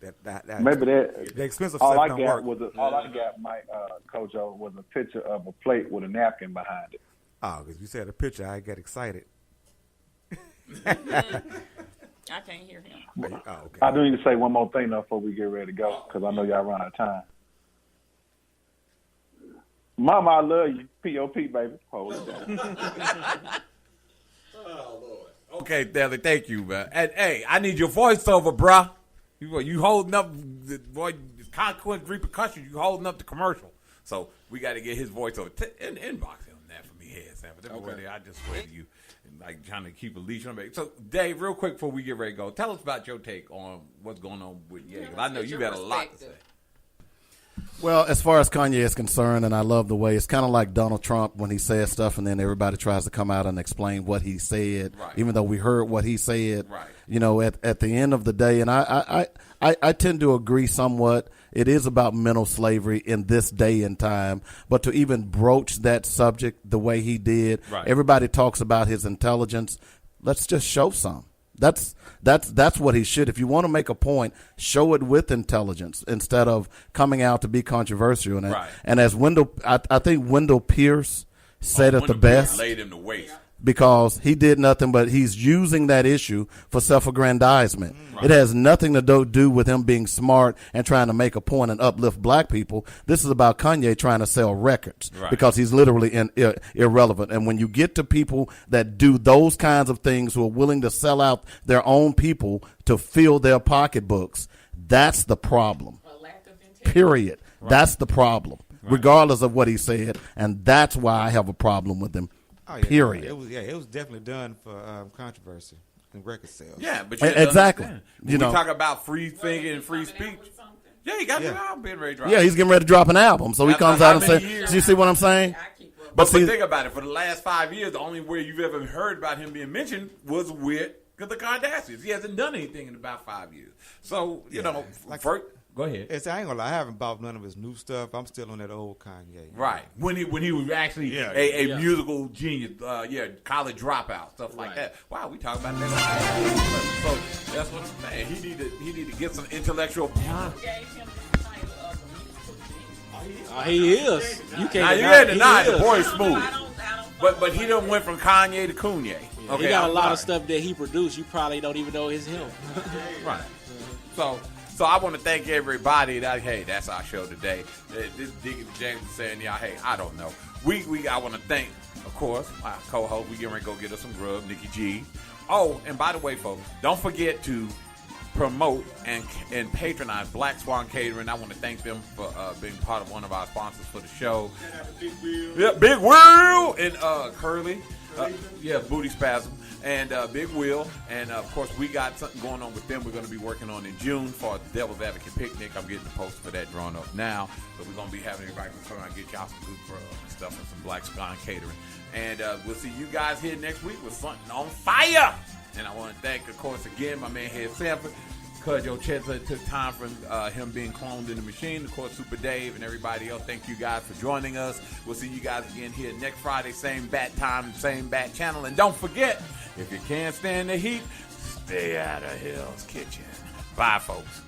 Maybe that the expensive all stuff I don't got work. all I got, Mike Kojo, was a picture of a plate with a napkin behind it. Oh, because you said a picture, I get excited. I can't hear him. Oh, okay. I do need to say one more thing though before we get ready to go, because I know y'all run out of time. Mama, I love you. P.O.P., baby. Hold it down. Oh, Lord. Okay, Deli, thank you, man. And, hey, I need your voiceover, bruh. You holding up, boy, consequence, repercussions, you holding up the commercial. So we got to get his voiceover. Inbox him that for me here, Sam. But everybody, I just swear to you, like trying to keep a leash on me. So, Dave, real quick before we get ready to go, tell us about your take on what's going on with Ye. I know you got a lot to say. Well, as far as Kanye is concerned, and I love the way it's kind of like Donald Trump when he says stuff and then everybody tries to come out and explain what he said, even though we heard what he said. Right. At the end of the day, and I tend to agree somewhat. It is about mental slavery in this day and time, but to even broach that subject the way he did, everybody talks about his intelligence. Let's just show some. That's what he should. If you want to make a point, show it with intelligence instead of coming out to be controversial. And as Wendell, I think Wendell Pierce, said it the best. Laid him to waste. Because he did nothing, but he's using that issue for self-aggrandizement. Right. It has nothing to do with him being smart and trying to make a point and uplift black people. This is about Kanye trying to sell records because he's literally irrelevant. And when you get to people that do those kinds of things, who are willing to sell out their own people to fill their pocketbooks, that's the problem. Period. Right. That's the problem, regardless of what he said. And that's why I have a problem with him. Oh, yeah, period. It was definitely done for controversy and record sales. Yeah, but exactly. We talk about free thinking and free speech. Yeah, he got the album being ready to drop. Yeah, he's getting ready to drop an album, so he comes out and says, "Do you see what I'm saying?" But think about it. For the last 5 years, the only way you've ever heard about him being mentioned was with the Kardashians. He hasn't done anything in about 5 years. So go ahead. I ain't gonna lie, I haven't bought none of his new stuff. I'm still on that old Kanye. Right. When he was actually a musical genius, college dropout, stuff like that. Wow, we talk about that. So that's what I'm saying. He need to get some intellectual. He is. You can't deny the boy's smooth. But he done went from Kanye to Kanye. Okay, he got a lot of stuff that he produced. You probably don't even know is him. Right. So I want to thank everybody. That's our show today. This Diggity James is saying, hey, I don't know. I want to thank, of course, my co-host. We getting ready to go get us some grub, Nikki G. Oh, and by the way, folks, don't forget to promote and patronize Black Swan Catering. I want to thank them for being part of one of our sponsors for the show. Yeah, Big Will and Curly. Booty Spasm and Big Will, and of course we got something going on with them. We're going to be working on in June for the Devil's Advocate Picnic. I'm getting the poster for that drawn up now, so we're going to be having everybody come around and get y'all some good grub and stuff and some Black Swan Catering. And we'll see you guys here next week with something on fire. And I want to thank, of course, again my man Head Sanford. Cuz Joe Chedza took time from him being cloned in the machine. Of course, Super Dave and everybody else. Thank you guys for joining us. We'll see you guys again here next Friday. Same bat time, same bat channel. And don't forget, if you can't stand the heat, stay out of Hell's Kitchen. Bye, folks.